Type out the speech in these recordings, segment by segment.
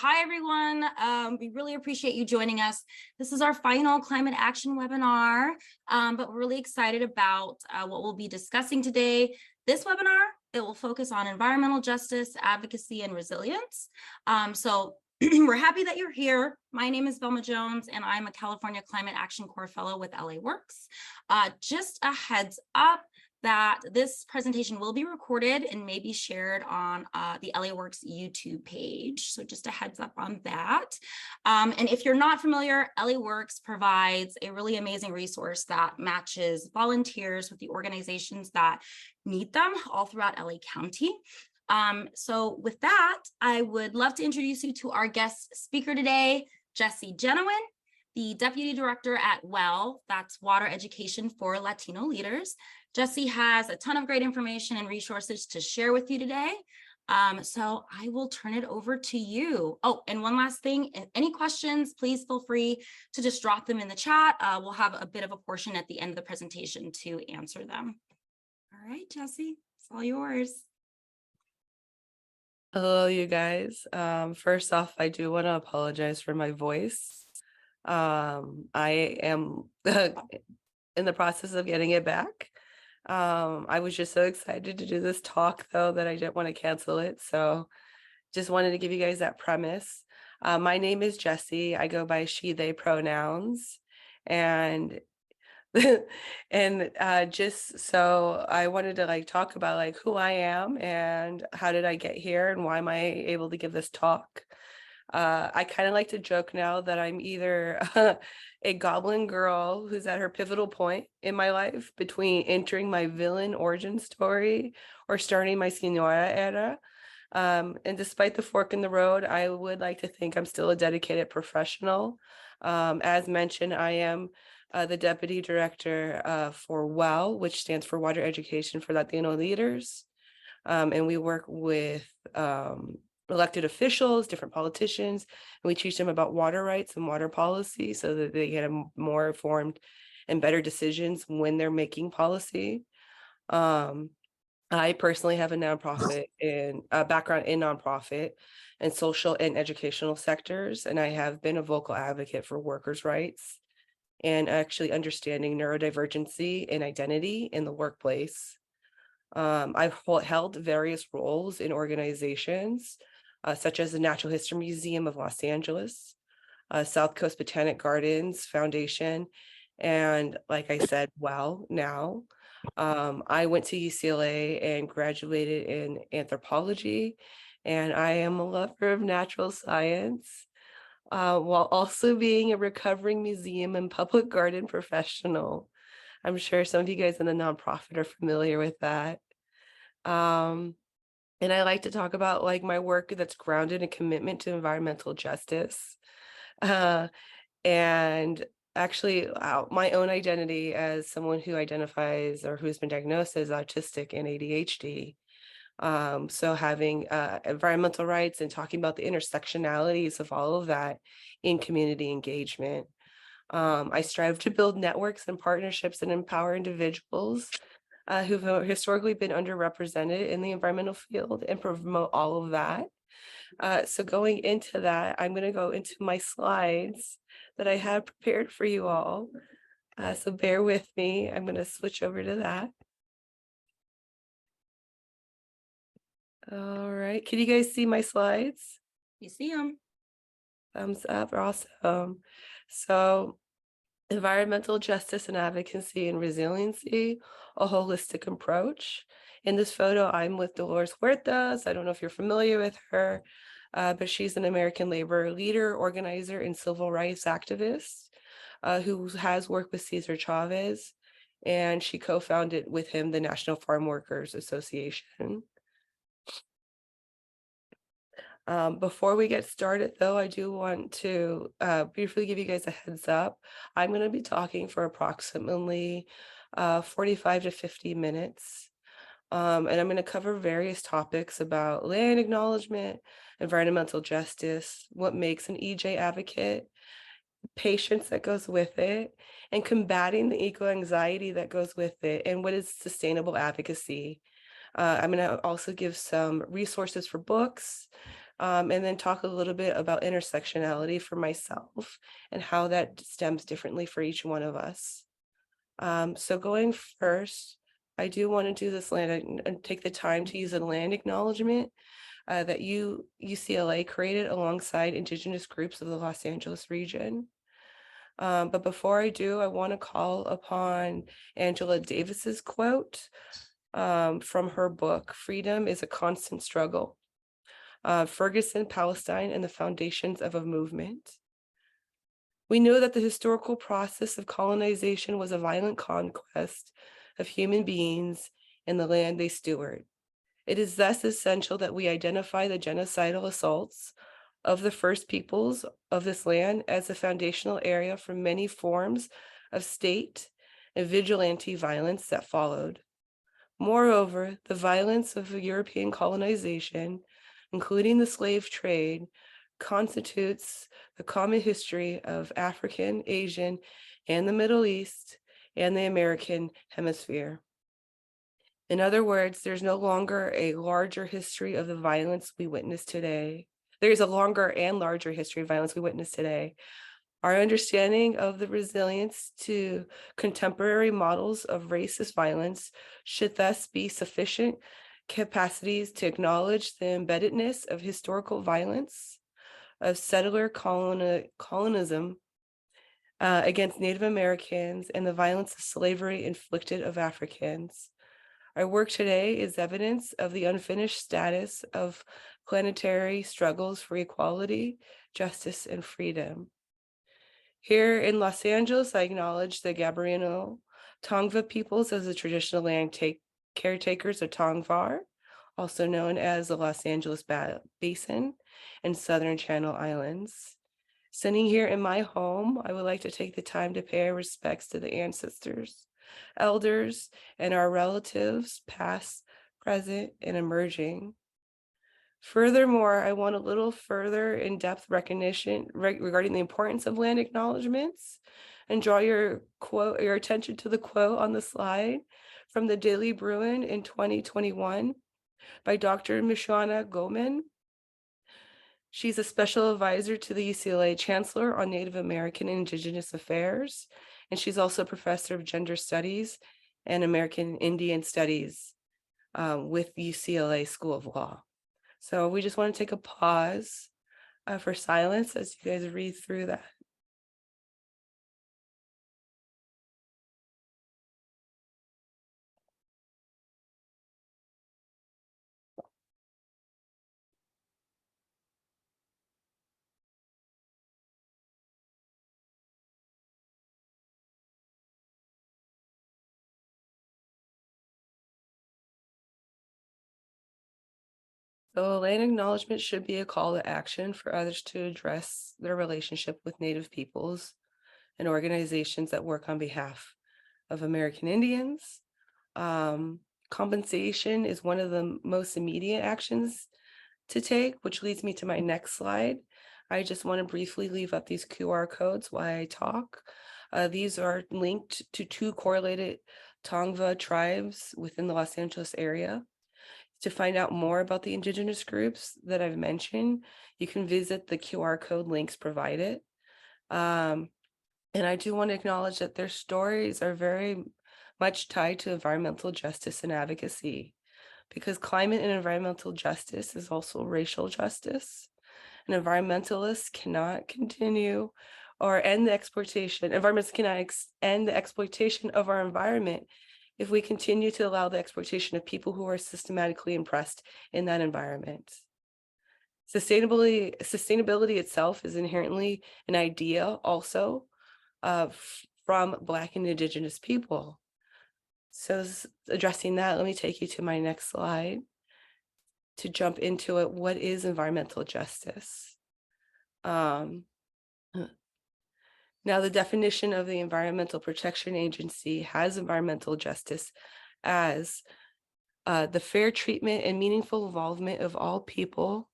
hi, everyone. We really appreciate you joining us. This is our final climate action webinar, but we're really excited about what we'll be discussing today. This webinar, it will focus on environmental justice, advocacy, and resilience. So we're happy that you're here. My name is Velma Jones, and I'm a California Climate Action Corps Fellow with LA Works. Just a heads up that this presentation will be recorded and may be shared on the LA Works YouTube page. So just a heads up on that. And if you're not familiar, LA Works provides a really amazing resource that matches volunteers with the organizations that need them all throughout LA County. So with that, I would love to introduce you to our guest speaker today, Jessie Jennewein, the Deputy Director at WELL, that's Water Education for Latino Leaders. Jessie has a ton of great information and resources to share with you today. So I will turn it over to you. Oh, and one last thing, if any questions, please feel free to just drop them in the chat. We'll have a bit of a portion at the end of the presentation to answer them. All right, Jessie, it's all yours. Hello, you guys. First off, I do want to apologize for my voice. I am in the process of getting it back. I was just so excited to do this talk, though, that I didn't want to cancel it. So just wanted to give you guys that premise. My name is Jessie. I go by she, they pronouns. And just so I wanted to talk about who I am and how did I get here and why am I able to give this talk. I kind of like to joke now that I'm either a goblin girl who's at her pivotal point in my life between entering my villain origin story or starting my Senora era. And despite the fork in the road, I would like to think I'm still a dedicated professional. As mentioned, I am the Deputy Director for WELL, which stands for Water Education for Latino Leaders. And we work with elected officials, different politicians, and we teach them about water rights and water policy so that they get a more informed and better decisions when they're making policy. I personally have a nonprofit and a background in nonprofit and social and educational sectors, and I have been a vocal advocate for workers' rights and actually understanding neurodivergency and identity in the workplace. I've held various roles in organizations, such as the Natural History Museum of Los Angeles, South Coast Botanic Gardens Foundation, and like I said, WELL now. I went to UCLA and graduated in anthropology, and I am a lover of natural science, while also being a recovering museum and public garden professional. I'm sure some of you guys in the nonprofit are familiar with that. And I like to talk about my work that's grounded in commitment to environmental justice. And actually my own identity as someone who identifies or who's been diagnosed as autistic and ADHD. So having environmental rights and talking about the intersectionalities of all of that in community engagement. I strive to build networks and partnerships and empower individuals who've historically been underrepresented in the environmental field and promote all of that. So going into that, I'm going to go into my slides that I had prepared for you all. So bear with me. I'm going to switch over to that. All right. Can you guys see my slides? You see them. Thumbs up. Awesome. So environmental justice and advocacy and resiliency, a holistic approach. In this photo, I'm with Dolores Huertas. I don't know if you're familiar with her, but she's an American labor leader, organizer, and civil rights activist who has worked with Cesar Chavez, and she co-founded with him the National Farm Workers Association. Before we get started, though, I do want to briefly give you guys a heads up. I'm going to be talking for approximately 45 to 50 minutes. And I'm going to cover various topics about land acknowledgement, environmental justice, what makes an EJ advocate, patience that goes with it, and combating the eco-anxiety that goes with it, and what is sustainable advocacy. I'm going to also give some resources for books, and then talk a little bit about intersectionality for myself and how that stems differently for each one of us. So going first, I do want to do this land and take the time to use a land acknowledgement that UCLA created alongside Indigenous groups of the Los Angeles region. But before I do, I want to call upon Angela Davis's quote from her book, Freedom is a Constant Struggle. Ferguson, Palestine, and the Foundations of a Movement. We know that the historical process of colonization was a violent conquest of human beings and the land they steward. It is thus essential that we identify the genocidal assaults of the first peoples of this land as a foundational area for many forms of state and vigilante violence that followed. Moreover, the violence of European colonization, including the slave trade, constitutes the common history of African, Asian, and the Middle East and the American hemisphere. In other words, there's no longer a larger history of the violence we witness today. There is a longer and larger history of violence we witness today. Our understanding of the resilience to contemporary models of racist violence should thus be sufficient capacities to acknowledge the embeddedness of historical violence, of settler colonism against Native Americans, and the violence of slavery inflicted of Africans. Our work today is evidence of the unfinished status of planetary struggles for equality, justice, and freedom. Here in Los Angeles, I acknowledge the Gabrielino Tongva peoples as the traditional land caretakers of Tongvar, also known as the Los Angeles Basin and Southern Channel Islands. Sitting here in my home, I would like to take the time to pay our respects to the ancestors, elders, and our relatives, past, present, and emerging. Furthermore, I want a little further in-depth recognition regarding the importance of land acknowledgements and draw your attention to the quote on the slide from the Daily Bruin in 2021 by Dr. Mishwana Goman. She's a special advisor to the UCLA Chancellor on Native American and Indigenous Affairs, and she's also a professor of gender studies and American Indian studies with UCLA School of Law. So we just want to take a pause for silence as you guys read through that. So land acknowledgement should be a call to action for others to address their relationship with Native peoples and organizations that work on behalf of American Indians. Compensation is one of the most immediate actions to take, which leads me to my next slide. I just want to briefly leave up these QR codes while I talk. These are linked to 2 correlated Tongva tribes within the Los Angeles area. To find out more about the Indigenous groups that I've mentioned, you can visit the QR code links provided. And I do want to acknowledge that their stories are very much tied to environmental justice and advocacy, because climate and environmental justice is also racial justice. And environmentalists cannot continue or end the exploitation. Environmentalists cannot end the exploitation of our environment if we continue to allow the exploitation of people who are systematically oppressed in that environment. Sustainability itself is inherently an idea also from Black and Indigenous people. So addressing that, let me take you to my next slide to jump into it. What is environmental justice? Now, the definition of the Environmental Protection Agency has environmental justice as the fair treatment and meaningful involvement of all people,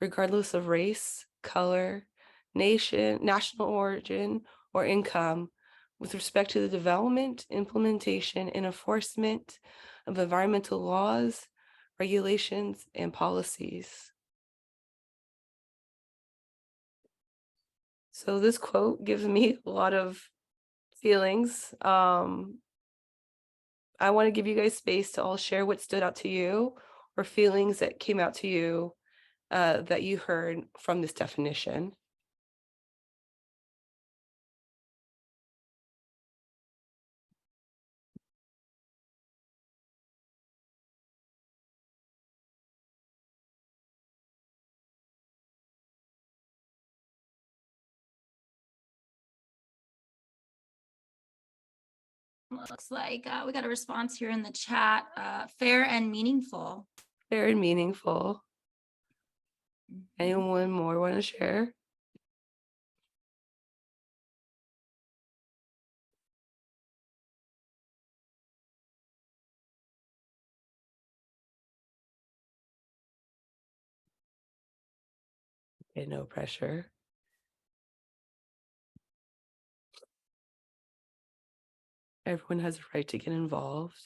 regardless of race, color, nation, national origin, or income, with respect to the development, implementation, and enforcement of environmental laws, regulations, and policies. So this quote gives me a lot of feelings. I want to give you guys space to all share what stood out to you or feelings that came out to you that you heard from this definition. Looks like we got a response here in the chat. Fair and meaningful. Very meaningful. Mhm. Anyone more want to share? Okay, no pressure. Everyone has a right to get involved.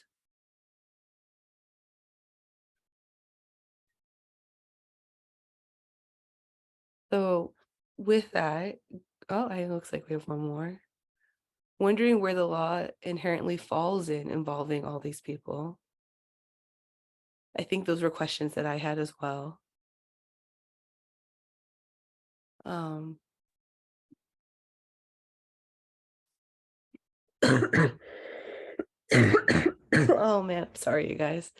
So with that, oh, it looks like we have one more. Wondering where the law inherently falls in involving all these people. I think those were questions that I had as well. Um, oh man, sorry, you guys.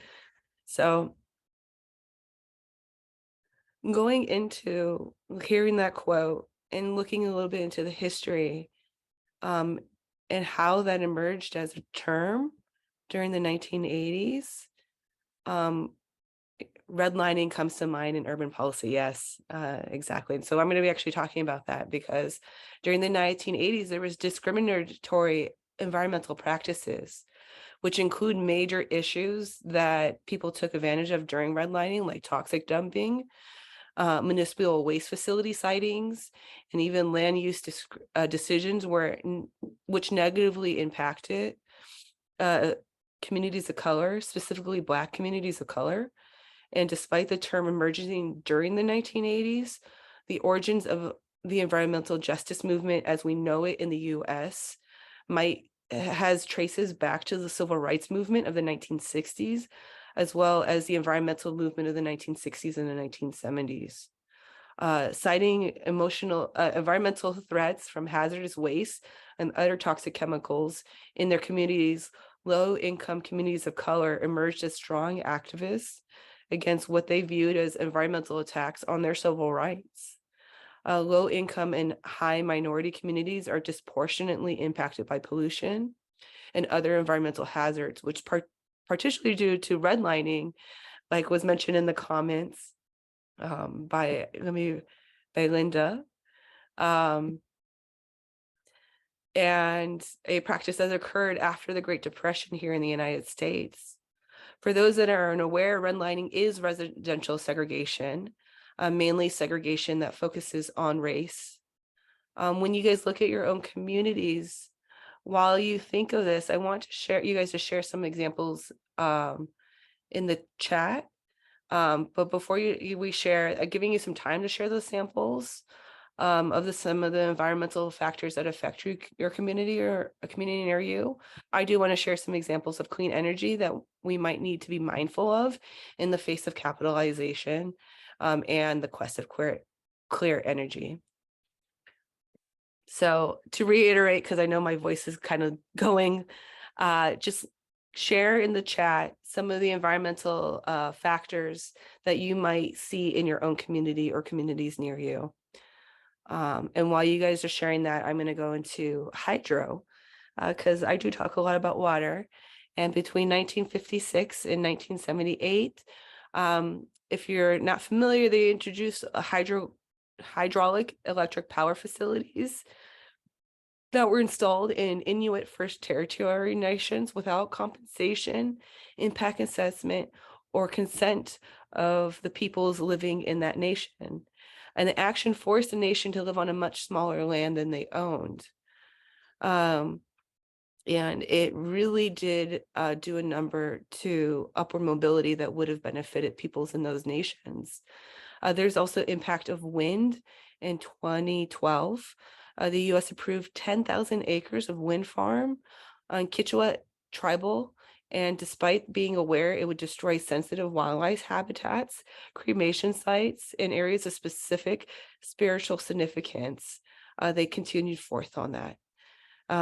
So going into hearing that quote and looking a little bit into the history, um, and how that emerged as a term during the 1980s, redlining comes to mind in urban policy. Yes, exactly. And so I'm going to be actually talking about that because during the 1980s, there was discriminatory environmental practices, which include major issues that people took advantage of during redlining, like toxic dumping, municipal waste facility sightings, and even land use decisions which negatively impacted uh, communities of color, specifically Black communities of color. And despite the term emerging during the 1980s, the origins of the environmental justice movement as we know it in the US has traces back to the civil rights movement of the 1960s, as well as the environmental movement of the 1960s and the 1970s. Citing environmental threats from hazardous waste and other toxic chemicals in their communities, low-income communities of color emerged as strong activists against what they viewed as environmental attacks on their civil rights. Low-income and high minority communities are disproportionately impacted by pollution and other environmental hazards, which particularly due to redlining, like was mentioned in the comments by Linda, and a practice that occurred after the Great Depression here in the United States. For those that are unaware, redlining is residential segregation, mainly segregation that focuses on race. When you guys look at your own communities, while you think of this, I want to share you guys to share some examples in the chat. But before we share, giving you some time to share those samples of some of the environmental factors that affect your community or a community near you, I do want to share some examples of clean energy that we might need to be mindful of in the face of capitalization and the quest of clear energy. So to reiterate, because I know my voice is kind of going, just share in the chat some of the environmental factors that you might see in your own community or communities near you. And while you guys are sharing that, I'm going to go into hydro, because I do talk a lot about water. And between 1956 and 1978, if you're not familiar, they introduced hydraulic electric power facilities that were installed in Inuit First Territory nations without compensation, impact assessment, or consent of the peoples living in that nation. And the action forced the nation to live on a much smaller land than they owned. And it really did do a number to upward mobility that would have benefited peoples in those nations. There's also impact of wind in 2012. The U.S. approved 10,000 acres of wind farm on Kichwa tribal, and despite being aware it would destroy sensitive wildlife habitats, cremation sites, and areas of specific spiritual significance, they continued forth on that.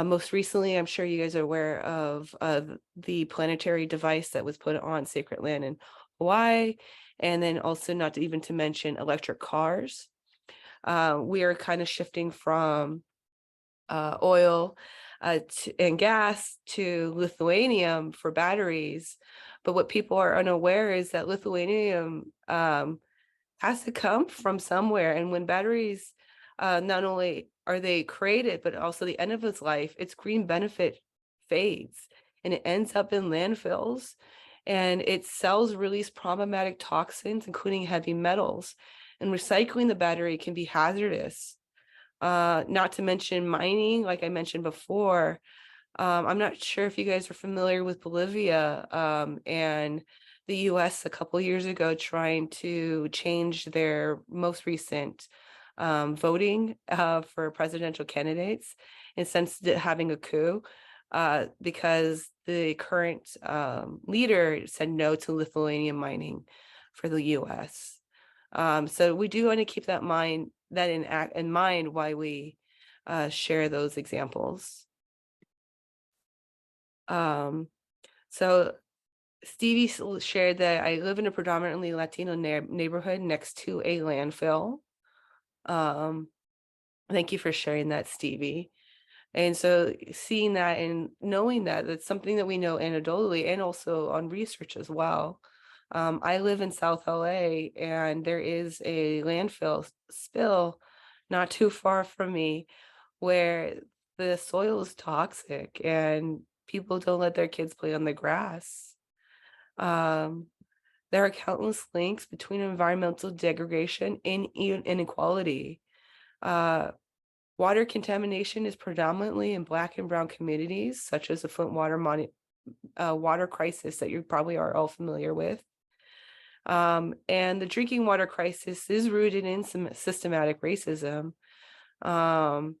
Most recently, I'm sure you guys are aware of the planetary device that was put on sacred land in Hawaii, and then also not to even to mention electric cars. We are kind of shifting from oil and gas to lithium for batteries. But what people are unaware is that lithium has to come from somewhere. And when batteries, not only are they created, but also the end of its life, its green benefit fades and it ends up in landfills. And its cells release problematic toxins, including heavy metals. And recycling the battery can be hazardous. Not to mention mining, like I mentioned before. I'm not sure if you guys are familiar with Bolivia and the US a couple years ago trying to change their most recent voting for presidential candidates, and since having a coup because the current leader said no to lithium mining for the US. So we do want to keep that in mind why we share those examples. So Stevie shared that I live in a predominantly Latino neighborhood next to a landfill. Thank you for sharing that, Stevie. And so seeing that and knowing that, that's something that we know anecdotally and also on research as well. I live in South LA and there is a landfill spill not too far from me where the soil is toxic and people don't let their kids play on the grass. There are countless links between environmental degradation and inequality. Water contamination is predominantly in Black and Brown communities, such as the Flint water crisis that you probably are all familiar with. And the drinking water crisis is rooted in some systematic racism. And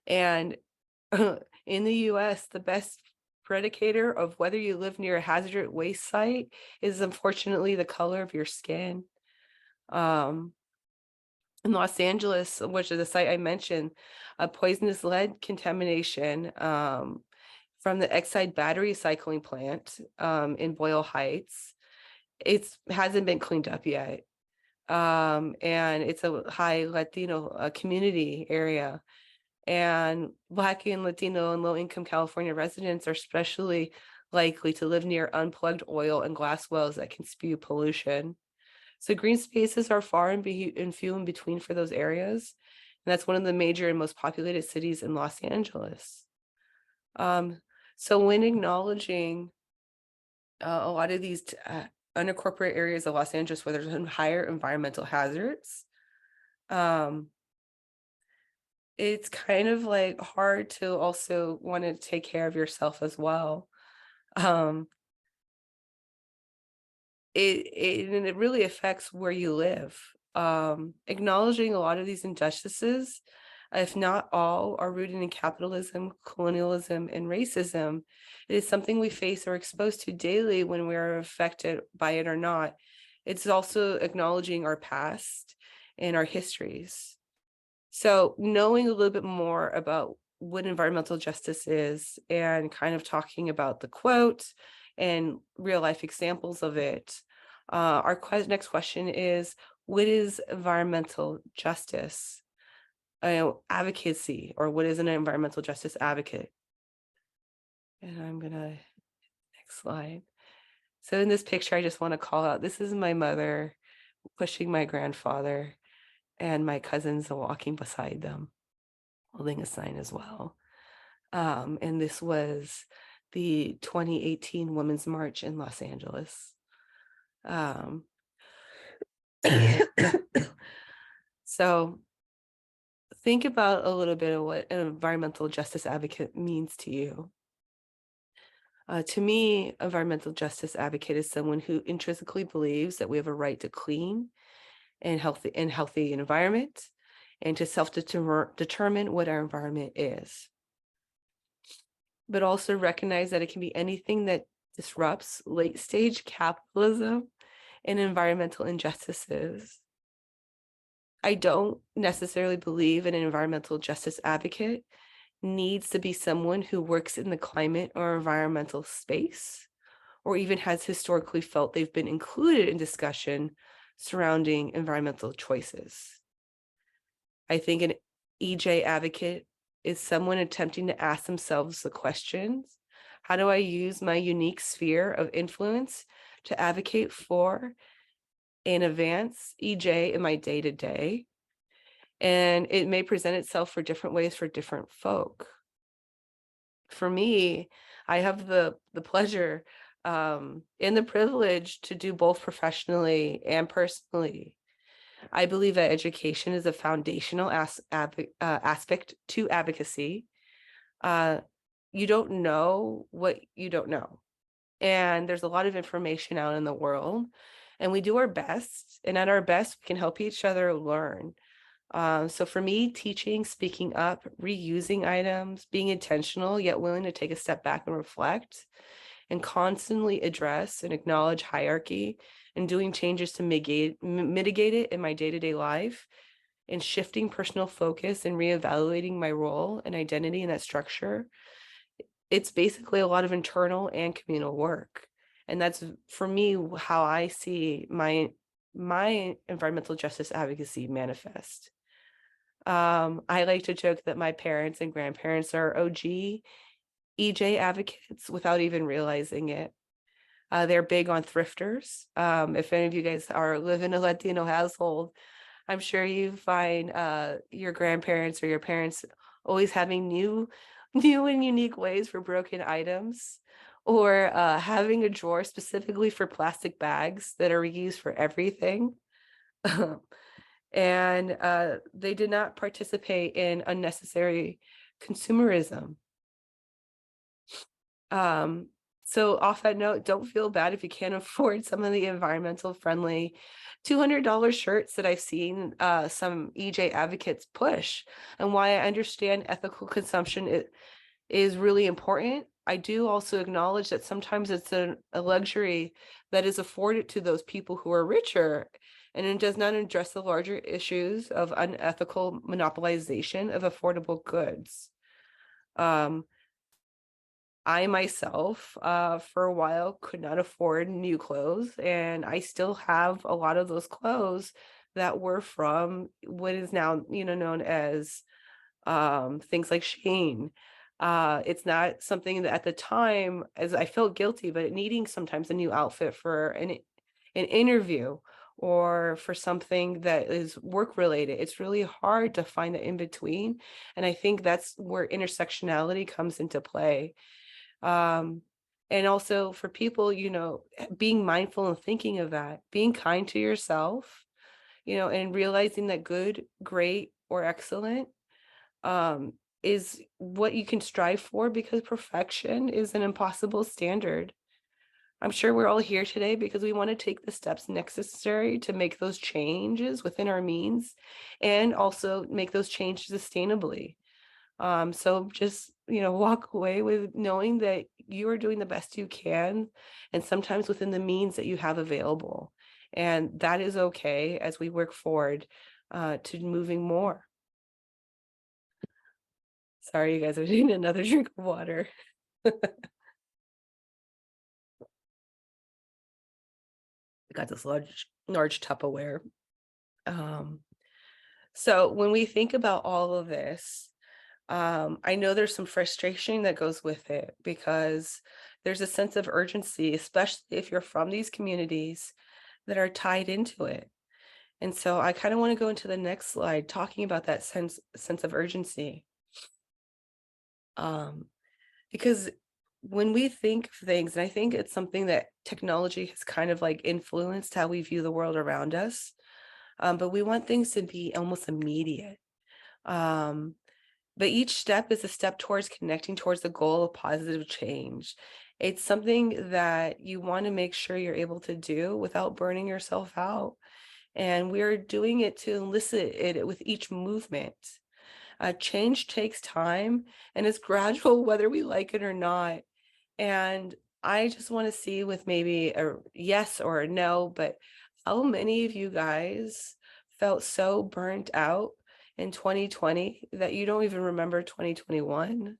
in the US, the best predicator of whether you live near a hazardous waste site is unfortunately the color of your skin. In Los Angeles, which is the site I mentioned, a poisonous lead contamination from the Exide battery recycling plant in Boyle Heights. It hasn't been cleaned up yet. And it's a high Latino community area. And Black and Latino and low-income California residents are especially likely to live near unplugged oil and glass wells that can spew pollution. So green spaces are far and few in between for those areas. And that's one of the major and most populated cities in Los Angeles. So when acknowledging a lot of these unincorporated areas of Los Angeles where there's higher environmental hazards, it's kind of like hard to also want to take care of yourself as well. It really affects where you live. Acknowledging a lot of these injustices, if not all, are rooted in capitalism, colonialism, and racism. It is something we face or exposed to daily when we are affected by it or not. It's also acknowledging our past and our histories. So knowing a little bit more about what environmental justice is and kind of talking about the quote and real life examples of it. Our next question is, what is environmental justice? Advocacy, or what is an environmental justice advocate? And I'm gonna, next slide. So in this picture, I just want to call out, this is my mother pushing my grandfather and my cousins are walking beside them, holding a sign as well. And this was the 2018 Women's March in Los Angeles. So think about a little bit of what an environmental justice advocate means to you. To me, environmental justice advocate is someone who intrinsically believes that we have a right to clean and healthy environment, and to self-determine what our environment is. But also recognize that it can be anything that disrupts late-stage capitalism and environmental injustices. I don't necessarily believe an environmental justice advocate needs to be someone who works in the climate or environmental space, or even has historically felt they've been included in discussion surrounding environmental choices. I think an EJ advocate is someone attempting to ask themselves the questions: how do I use my unique sphere of influence to advocate for and advance EJ in my day-to-day? And it may present itself for different ways for different folk. For me, I have the pleasure and the privilege to do both professionally and personally. I believe that education is a foundational aspect to advocacy. You don't know what you don't know. And there's a lot of information out in the world, and we do our best. And at our best, we can help each other learn. So for me, teaching, speaking up, reusing items, being intentional, yet willing to take a step back and reflect, and constantly address and acknowledge hierarchy, and doing changes to mitigate it in my day-to-day life, and shifting personal focus and reevaluating my role and identity in that structure. It's basically a lot of internal and communal work. And that's, for me, how I see my environmental justice advocacy manifest. I like to joke that my parents and grandparents are OG EJ advocates without even realizing it. They're big on thrifters. If any of you guys live in a Latino household, I'm sure you find your grandparents or your parents always having new and unique ways for broken items, or having a drawer specifically for plastic bags that are reused for everything. And they did not participate in unnecessary consumerism. So off that note, don't feel bad if you can't afford some of the environmental friendly $200 shirts that I've seen some EJ advocates push. And why I understand ethical consumption is really important. I do also acknowledge that sometimes it's a luxury that is afforded to those people who are richer, and it does not address the larger issues of unethical monopolization of affordable goods. I myself, for a while, could not afford new clothes, and I still have a lot of those clothes that were from what is now, known as things like Shein. It's not something that at the time, as I felt guilty, but needing sometimes a new outfit for an interview or for something that is work related. It's really hard to find the in between, and I think that's where intersectionality comes into play. And also for people, being mindful and thinking of that, being kind to yourself, and realizing that good, great, or excellent is what you can strive for, because perfection is an impossible standard. I'm sure we're all here today because we want to take the steps necessary to make those changes within our means, and also make those changes sustainably. So just, walk away with knowing that you are doing the best you can, and sometimes within the means that you have available. And that is okay as we work forward to moving more. Sorry, you guys, are taking another drink of water. I got this large Tupperware. So when we think about all of this, I know there's some frustration that goes with it, because there's a sense of urgency, especially if you're from these communities that are tied into it. And so I kind of want to go into the next slide talking about that sense of urgency. Because when we think of things, and I think it's something that technology has kind of like influenced how we view the world around us, but we want things to be almost immediate. But each step is a step towards connecting towards the goal of positive change. It's something that you want to make sure you're able to do without burning yourself out. And we're doing it to elicit it with each movement. Change takes time and it's gradual, whether we like it or not. And I just want to see with maybe a yes or a no, but how many of you guys felt so burnt out in 2020 that you don't even remember 2021?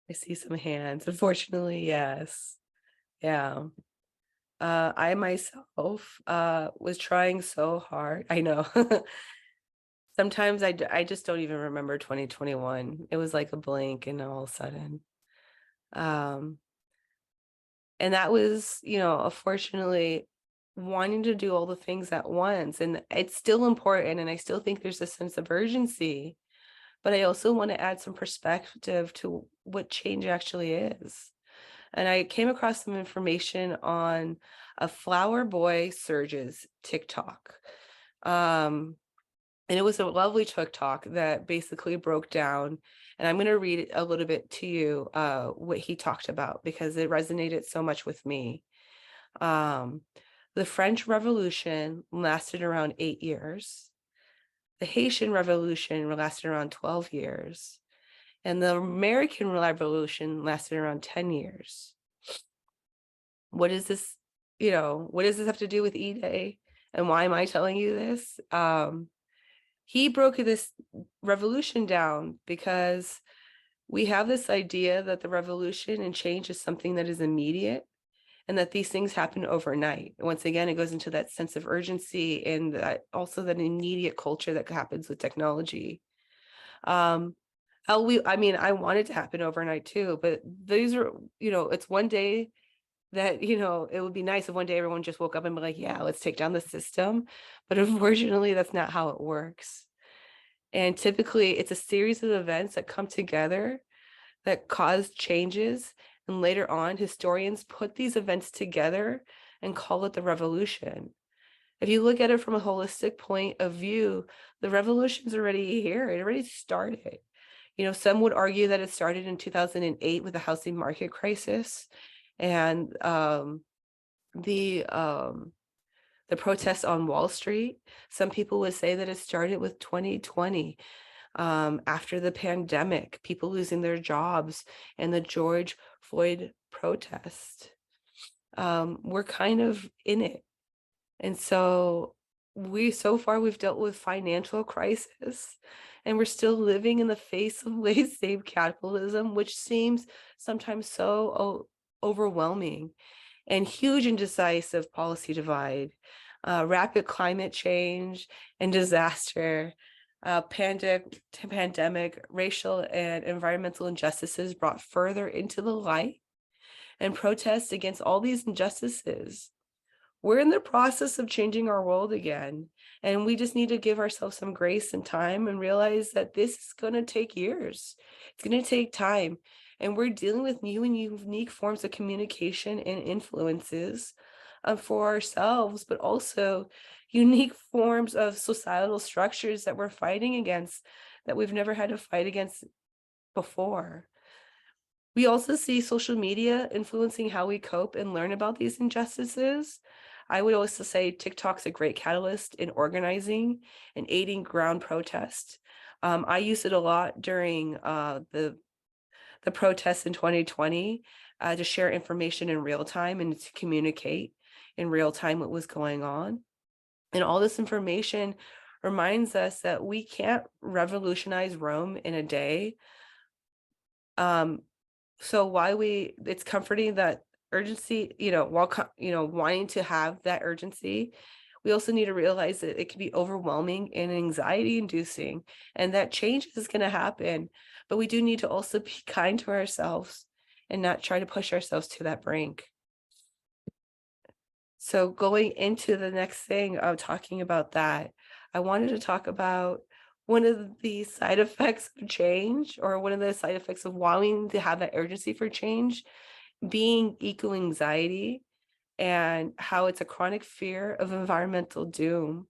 I see some hands. Unfortunately, yes. Yeah. I myself was trying so hard. I know. Sometimes I just don't even remember 2021. It was like a blink and all of a sudden. Um, and that was, unfortunately wanting to do all the things at once. And it's still important. And I still think there's a sense of urgency, but I also want to add some perspective to what change actually is. And I came across some information on a Flower Boy Surge's TikTok. And it was a lovely TikTok that basically broke down. And I'm going to read a little bit to you what he talked about because it resonated so much with me. Um, the French Revolution lasted around 8 years. The Haitian Revolution lasted around 12 years. And the American Revolution lasted around 10 years. What is this, what does this have to do with E-Day? And why am I telling you this? He broke this revolution down because we have this idea that the revolution and change is something that is immediate and that these things happen overnight. Once again, it goes into that sense of urgency and also that immediate culture that happens with technology. I want it to happen overnight too, but these are, it's one day that, it would be nice if one day everyone just woke up and be like, yeah, let's take down the system. But unfortunately, that's not how it works. And typically it's a series of events that come together that cause changes. And later on, historians put these events together and call it the revolution. If you look at it from a holistic point of view, the revolution's already here. It already started. Some would argue that it started in 2008 with the housing market crisis and the protests on Wall Street. Some people would say that it started with 2020, after the pandemic, people losing their jobs and the George Floyd protest. We're kind of in it. And so we've dealt with financial crisis and we're still living in the face of wage-slave capitalism, which seems sometimes so overwhelming, and huge and decisive policy divide, rapid climate change and disaster, pandemic, racial and environmental injustices brought further into the light, and protests against all these injustices. We're in the process of changing our world again, and we just need to give ourselves some grace and time and realize that this is going to take years. It's going to take time, and we're dealing with new and unique forms of communication and influences for ourselves, but also unique forms of societal structures that we're fighting against that we've never had to fight against before. We also see social media influencing how we cope and learn about these injustices. I would also say TikTok's a great catalyst in organizing and aiding ground protest. I used it a lot during the protests in 2020 to share information in real time and to communicate in real time what was going on. And all this information reminds us that we can't revolutionize Rome in a day. So it's comforting that urgency, while wanting to have that urgency, we also need to realize that it can be overwhelming and anxiety inducing, and that change is going to happen. But we do need to also be kind to ourselves and not try to push ourselves to that brink. So going into the next thing of talking about that, I wanted to talk about one of the side effects of change, or one of the side effects of wanting to have that urgency for change, being eco-anxiety, and how it's a chronic fear of environmental doom.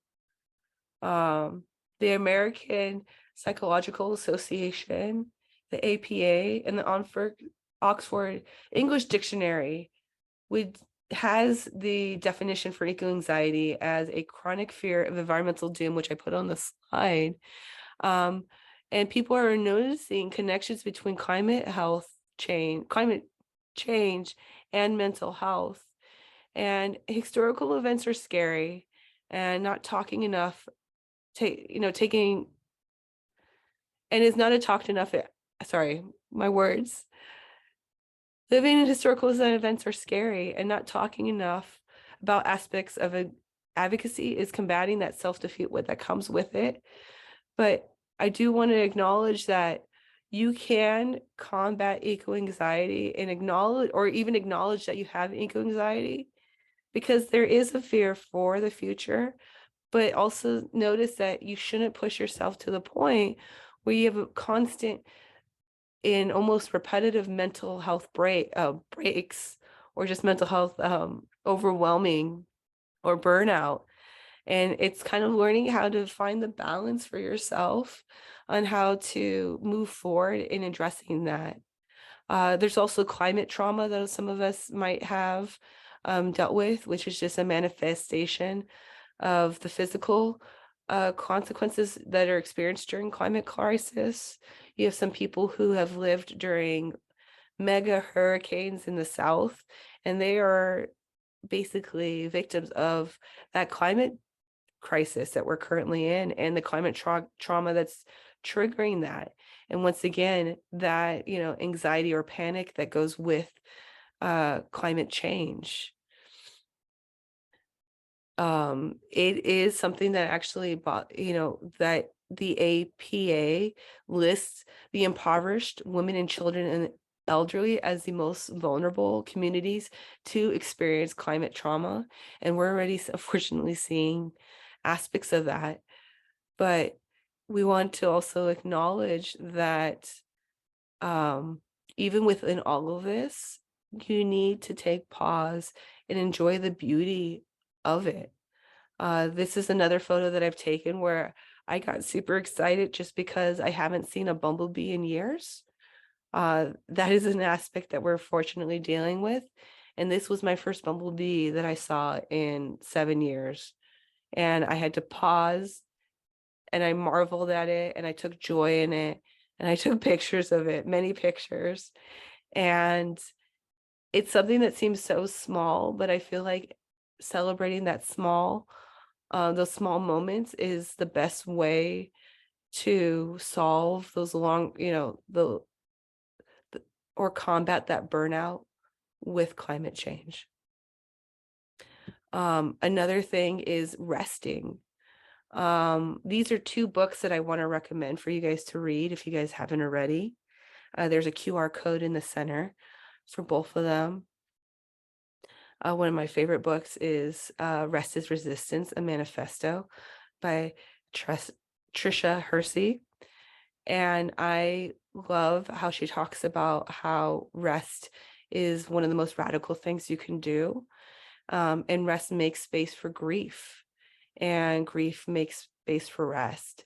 The American Psychological Association, the APA, and the Oxford English Dictionary has the definition for eco-anxiety as a chronic fear of environmental doom, which I put on the slide. And people are noticing connections between climate change and mental health. And historical events are scary, and not talking enough, taking, and is not a talked enough, sorry, my words. Living in historical events are scary, and not talking enough about aspects of advocacy is combating that self-defeat that comes with it. But I do want to acknowledge that you can combat eco-anxiety and acknowledge that you have eco-anxiety, because there is a fear for the future, but also notice that you shouldn't push yourself to the point where you have a constant and almost repetitive mental health breaks, or just mental health overwhelming or burnout. And it's kind of learning how to find the balance for yourself on how to move forward in addressing that. There's also climate trauma that some of us might have dealt with, which is just a manifestation of the physical consequences that are experienced during climate crisis. You have some people who have lived during mega hurricanes in the South, and they are basically victims of that climate crisis that we're currently in, and the climate trauma that's triggering that. And once again, that, anxiety or panic that goes with climate change. It is something that actually, that the APA lists the impoverished, women and children and elderly as the most vulnerable communities to experience climate trauma. And we're already unfortunately seeing aspects of that. But we want to also acknowledge that even within all of this, you need to take pause and enjoy the beauty of it. This is another photo that I've taken where I got super excited just because I haven't seen a bumblebee in years. That is an aspect that we're fortunately dealing with. And this was my first bumblebee that I saw in 7 years. And I had to pause, and I marveled at it, and I took joy in it, and I took pictures of it, many pictures. And it's something that seems so small, but I feel like celebrating those small moments is the best way to solve those or combat that burnout with climate change. Another thing is resting. These are 2 books that I want to recommend for you guys to read if you guys haven't already. There's a QR code in the center for both of them. One of my favorite books is Rest is Resistance, a Manifesto by Tricia Hersey. And I love how she talks about how rest is one of the most radical things you can do. And rest makes space for grief, and grief makes space for rest.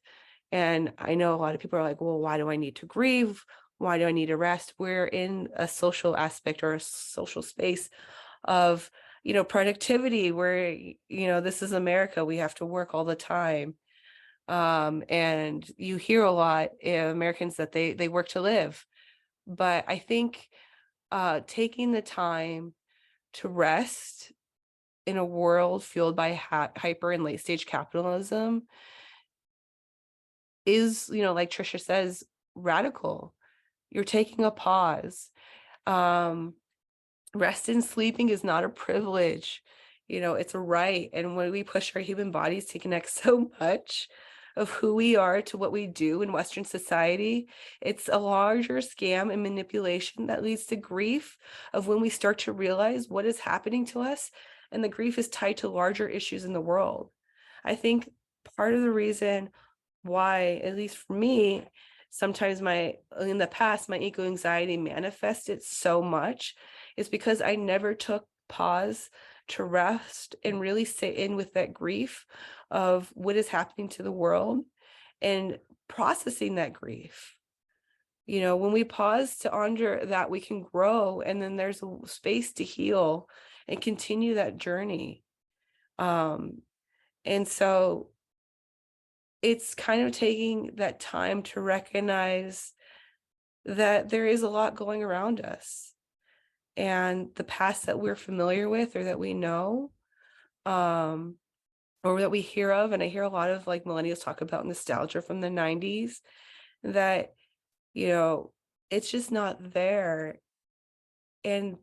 And I know a lot of people are like, well, why do I need to grieve? Why do I need to rest? We're in a social aspect or a social space of, productivity where, this is America. We have to work all the time. And you hear a lot in Americans that they work to live. But I think taking the time to rest in a world fueled by hyper and late stage capitalism is, like Trisha says, radical. You're taking a pause. Rest and sleeping is not a privilege. It's a right. And when we push our human bodies to connect so much of who we are to what we do in Western society, it's a larger scam and manipulation that leads to grief of when we start to realize what is happening to us. And the grief is tied to larger issues in the world. I think part of the reason why, at least for me, sometimes in the past, my eco-anxiety manifested so much is because I never took pause to rest and really sit in with that grief of what is happening to the world. And processing that grief. When we pause to honor that, we can grow, and then there's a space to heal and continue that journey. And so it's kind of taking that time to recognize that there is a lot going around us, and the past that we're familiar with or that we know, um, or that we hear of. And I hear a lot of like millennials talk about nostalgia from the 90s, that, it's just not there. And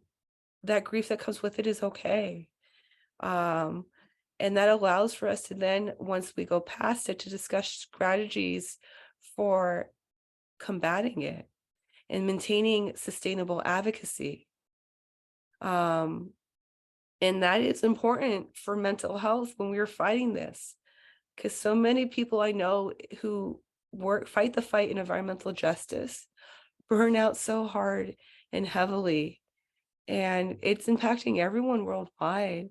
that grief that comes with it is okay. Um, and that allows for us to then, once we go past it, to discuss strategies for combating it and maintaining sustainable advocacy. And that is important for mental health when we're fighting this, because so many people I know who fight the fight in environmental justice burn out so hard and heavily, and it's impacting everyone worldwide.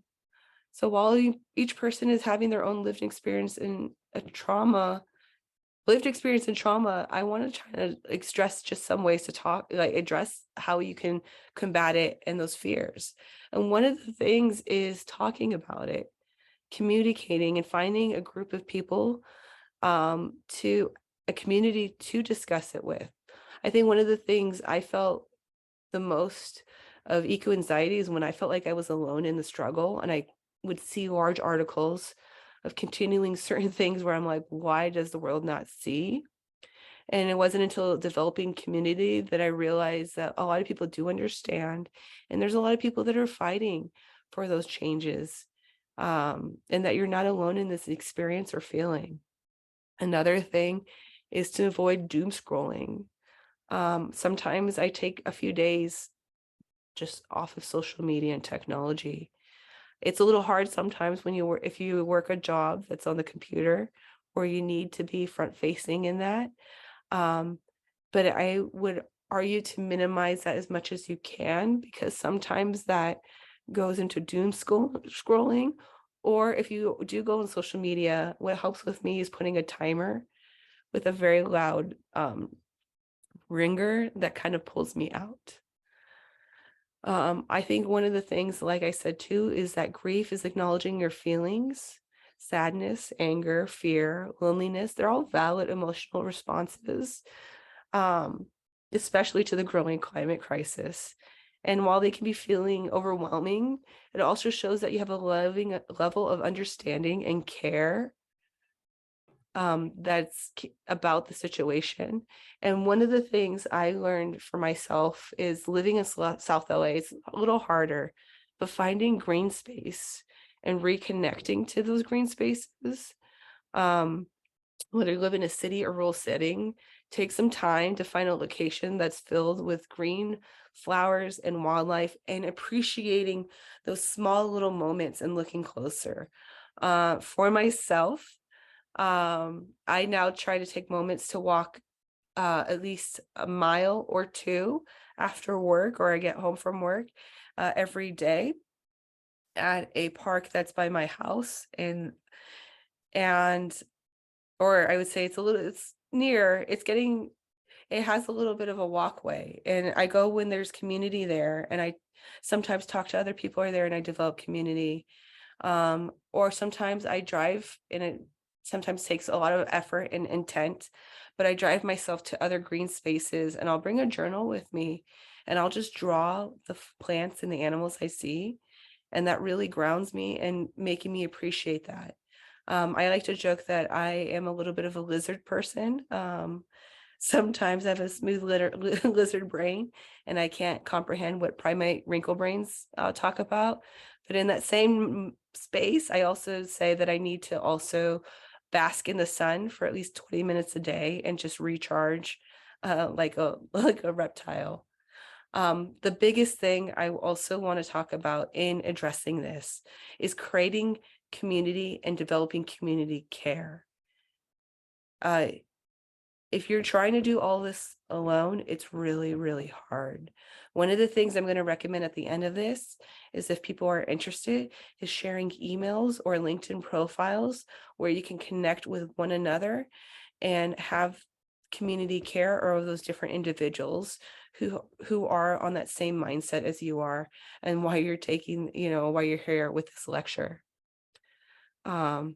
So while each person is having their own lived experience in trauma, I want to try to like stress just some ways to address how you can combat it and those fears. And one of the things is talking about it, communicating, and finding a group of people, to a community to discuss it with. I think one of the things I felt the most of eco anxiety is when I felt like I was alone in the struggle, and I would see large articles of continuing certain things where I'm like, why does the world not see? And it wasn't until developing community that I realized that a lot of people do understand, and there's a lot of people that are fighting for those changes, and that you're not alone in this experience or feeling. Another thing is to avoid doom scrolling. Sometimes I take a few days just off of social media and technology. It's a little hard sometimes when if you work a job that's on the computer, or you need to be front facing in that. But I would argue to minimize that as much as you can, because sometimes that goes into doom scrolling. Or if you do go on social media, what helps with me is putting a timer with a very loud ringer that kind of pulls me out. I think one of the things, like I said too, is that grief is acknowledging your feelings. Sadness, anger, fear, loneliness, they're all valid emotional responses, especially to the growing climate crisis. And while they can be feeling overwhelming, it also shows that you have a loving level of understanding and care, that's about the situation. And one of the things I learned for myself is living in South LA is a little harder, but finding green space and reconnecting to those green spaces, whether you live in a city or rural setting, take some time to find a location that's filled with green flowers and wildlife, and appreciating those small little moments and looking closer. For myself, I now try to take moments to walk at least a mile or two after work, or I get home from work, every day at a park that's by my house. And or I would say it's near, it has a little bit of a walkway, and I go when there's community there, and I sometimes talk to other people who are there, and I develop community. Or sometimes I drive, and it sometimes takes a lot of effort and intent, but I drive myself to other green spaces, and I'll bring a journal with me, and I'll just draw the plants and the animals I see. And that really grounds me and making me appreciate that. I like to joke that I am a little bit of a lizard person. Sometimes I have a smooth lizard brain, and I can't comprehend what primate wrinkle brains talk about. But in that same space, I also say that I need to also bask in the sun for at least 20 minutes a day and just recharge, like a like a reptile. The biggest thing I also want to talk about in addressing this is creating community and developing community care. If you're trying to do all this alone, it's really, really hard. One of the things I'm going to recommend at the end of this is, if people are interested, is sharing emails or LinkedIn profiles where you can connect with one another and have community care or those different individuals who are on that same mindset as you are, and why you're taking, why you're here with this lecture. I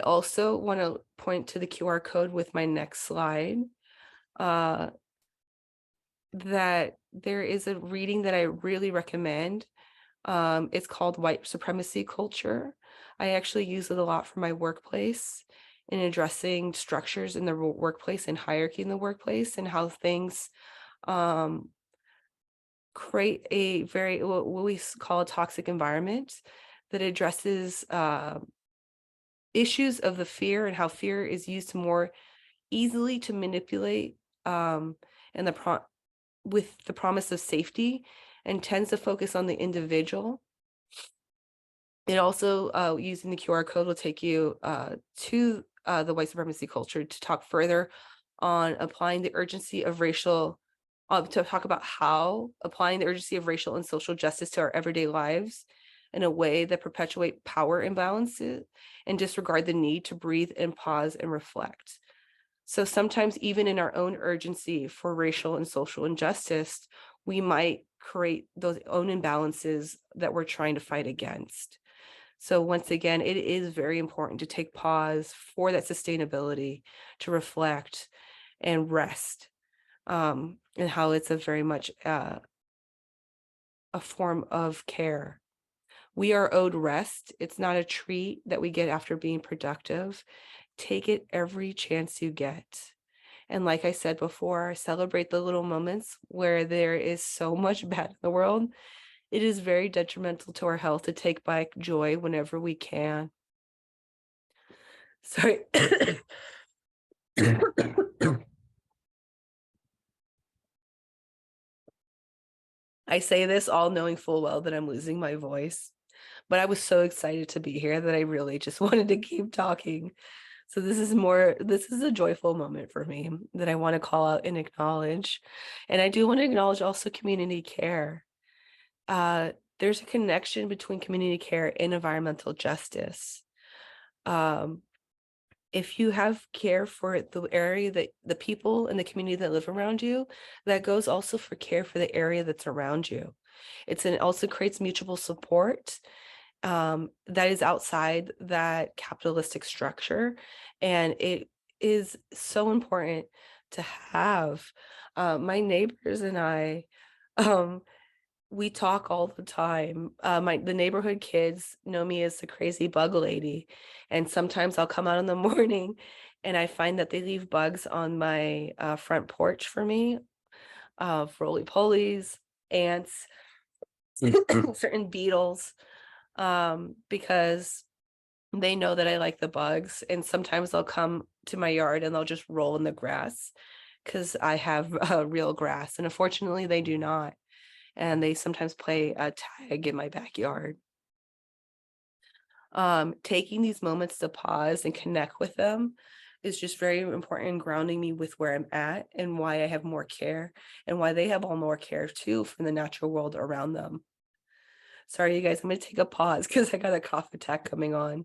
also want to point to the QR code with my next slide, that there is a reading that I really recommend. It's called White Supremacy Culture. I actually use it a lot for my workplace in addressing structures in the workplace and hierarchy in the workplace, and how things create a very, what we call a toxic environment that addresses issues of the fear, and how fear is used to more easily to manipulate, and with the promise of safety, and tends to focus on the individual. It also, using the QR code, will take you to the white supremacy culture to talk further on applying the urgency of racial, to talk about how applying the urgency of racial and social justice to our everyday lives in a way that perpetuate power imbalances and disregard the need to breathe and pause and reflect. So sometimes even in our own urgency for racial and social injustice, we might create those own imbalances that we're trying to fight against. So once again, it is very important to take pause for that sustainability, to reflect and rest, and how it's a very much a form of care. We are owed rest. It's not a treat that we get after being productive. Take it every chance you get. And like I said before, celebrate the little moments where there is so much bad in the world. It is very detrimental to our health to take back joy whenever we can. Sorry. I say this all knowing full well that I'm losing my voice, but I was so excited to be here that I really just wanted to keep talking. So this is a joyful moment for me that I want to call out and acknowledge. And I do want to acknowledge also community care. There's a connection between community care and environmental justice. If you have care for the area that the people in the community that live around you, that goes also for care for the area that's around you. It also creates mutual support that is outside that capitalistic structure. And it is so important to have. My neighbors and I, we talk all the time. The neighborhood kids know me as the crazy bug lady. And sometimes I'll come out in the morning and I find that they leave bugs on my front porch for me, roly-polies, ants, certain beetles, because they know that I like the bugs. And sometimes they'll come to my yard and they'll just roll in the grass because I have real grass. And unfortunately, they do not. And they sometimes play a tag in my backyard. Taking these moments to pause and connect with them is just very important in grounding me with where I'm at and why I have more care and why they have all more care too from the natural world around them. Sorry, you guys, I'm going to take a pause because I got a cough attack coming on.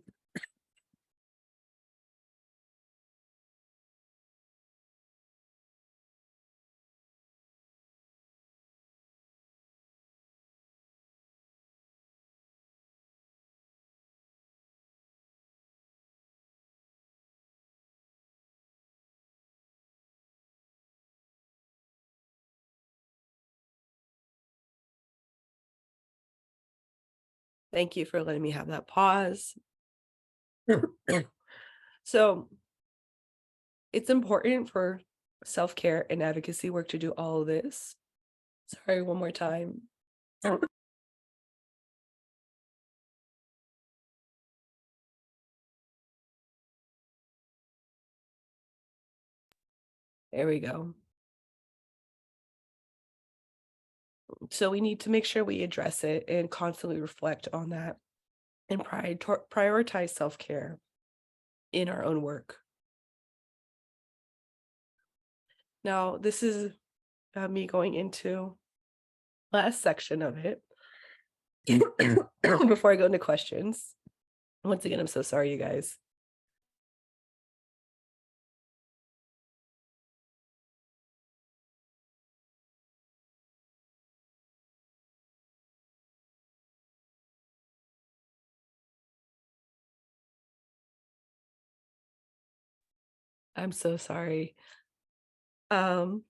Thank you for letting me have that pause. So it's important for self-care and advocacy work to do all of this. Sorry, one more time. There we go. So we need to make sure we address it and constantly reflect on that and prioritize self-care in our own work. Now, this is me going into last section of it. Before I go into questions, once again, I'm so sorry, you guys. I'm so sorry. Um,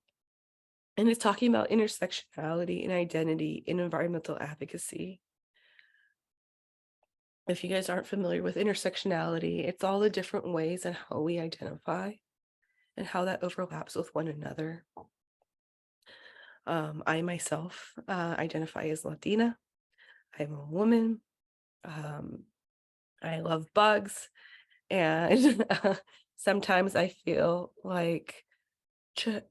and it's talking about intersectionality and identity in environmental advocacy. If you guys aren't familiar with intersectionality, it's all the different ways and how we identify and how that overlaps with one another. I myself identify as Latina. I'm a woman. Um, I love bugs. And sometimes I feel like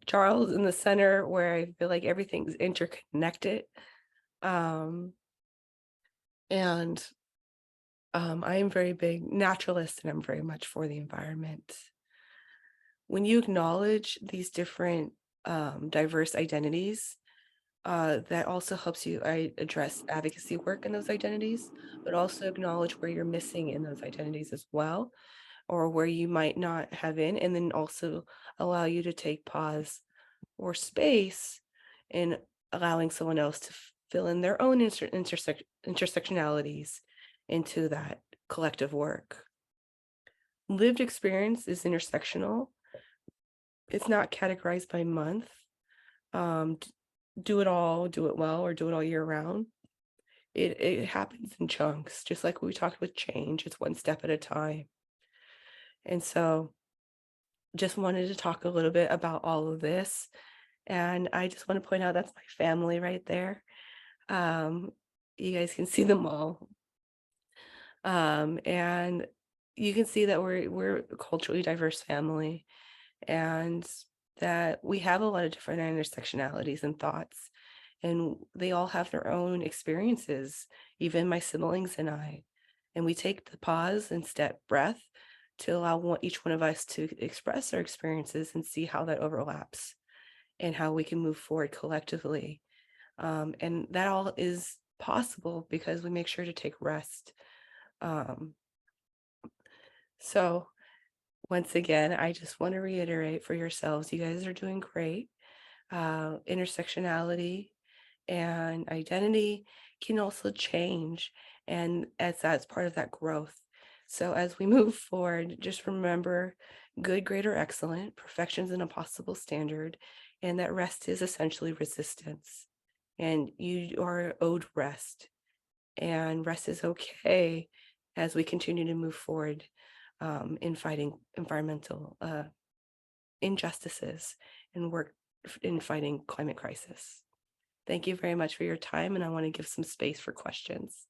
Charles in the center, where I feel like everything's interconnected. Um, and I am very big naturalist, and I'm very much for the environment. When you acknowledge these different diverse identities, that also helps you address advocacy work in those identities, but also acknowledge where you're missing in those identities as well, or where you might not have in, and then also allow you to take pause or space in allowing someone else to fill in their own intersectionalities into that collective work. Lived experience is intersectional. It's not categorized by month. Do it all, do it well, or do it all year round. It happens in chunks, just like we talked with change. It's one step at a time. And so just wanted to talk a little bit about all of this. And I just want to point out that's my family right there. You guys can see them all. And you can see that we're a culturally diverse family, and that we have a lot of different intersectionalities and thoughts, and they all have their own experiences, even my siblings and I. And we take the pause and step breath to allow each one of us to express our experiences and see how that overlaps and how we can move forward collectively. And that all is possible because we make sure to take rest. So once again, I just want to reiterate for yourselves, you guys are doing great. Intersectionality and identity can also change, and as that's part of that growth. So as we move forward, just remember good, great, or excellent, perfection is an impossible standard, and that rest is essentially resistance. And you are owed rest, and rest is okay as we continue to move forward in fighting environmental injustices and work in fighting climate crisis. Thank you very much for your time, and I want to give some space for questions.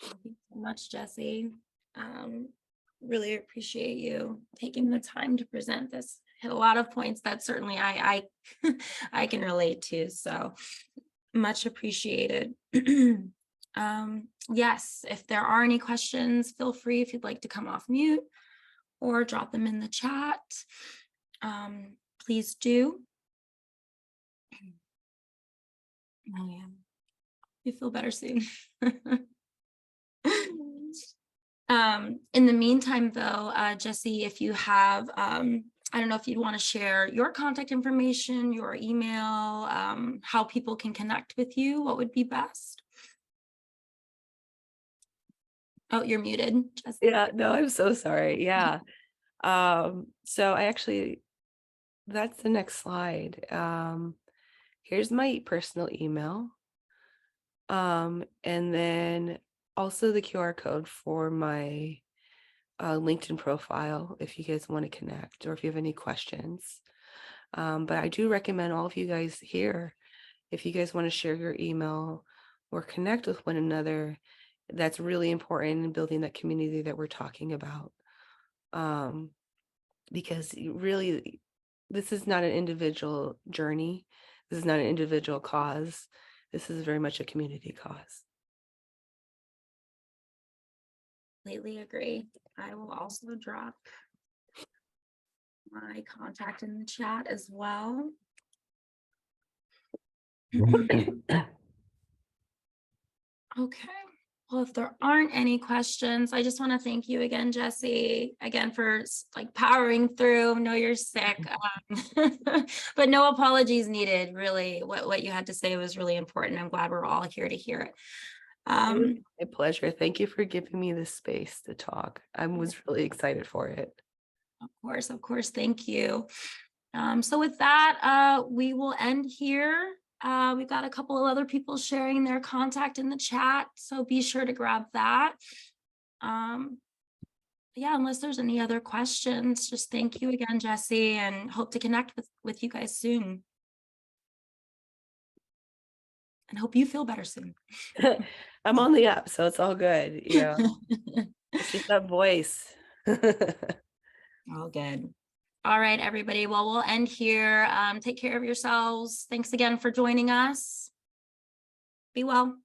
Thank you so much, Jessie. Really appreciate you taking the time to present this. Hit a lot of points that certainly I I can relate to. So much appreciated. Yes, if there are any questions, feel free if you'd like to come off mute or drop them in the chat. Please do. Oh yeah, you feel better soon. In the meantime, though, Jessie, if you have, I don't know if you'd want to share your contact information, your email, how people can connect with you, what would be best? Oh, you're muted, Jessie. Yeah, no, I'm so sorry. Yeah. So I actually, that's the next slide. Here's my personal email. And then also the QR code for my LinkedIn profile if you guys want to connect or if you have any questions. But I do recommend all of you guys here, if you guys want to share your email or connect with one another, that's really important in building that community that we're talking about. Because really, this is not an individual journey. This is not an individual cause. This is very much a community cause. Completely agree. I will also drop my contact in the chat as well. Okay. Well, if there aren't any questions, I just want to thank you again, Jessie, again for like powering through. I know you're sick, but no apologies needed. Really, what you had to say was really important. I'm glad we're all here to hear it. It was Um, my pleasure. Thank you for giving me this space to talk. I was really excited for it. of course, thank you. So with that, we will end here. We've got a couple of other people sharing their contact in the chat, so be sure to grab that. Yeah, unless there's any other questions, just thank you again, Jessie, and hope to connect with you guys soon. And hope you feel better soon. I'm on the up, so it's all good. It's just that voice. All good. All right, everybody. Well, we'll end here. Take care of yourselves. Thanks again for joining us. Be well.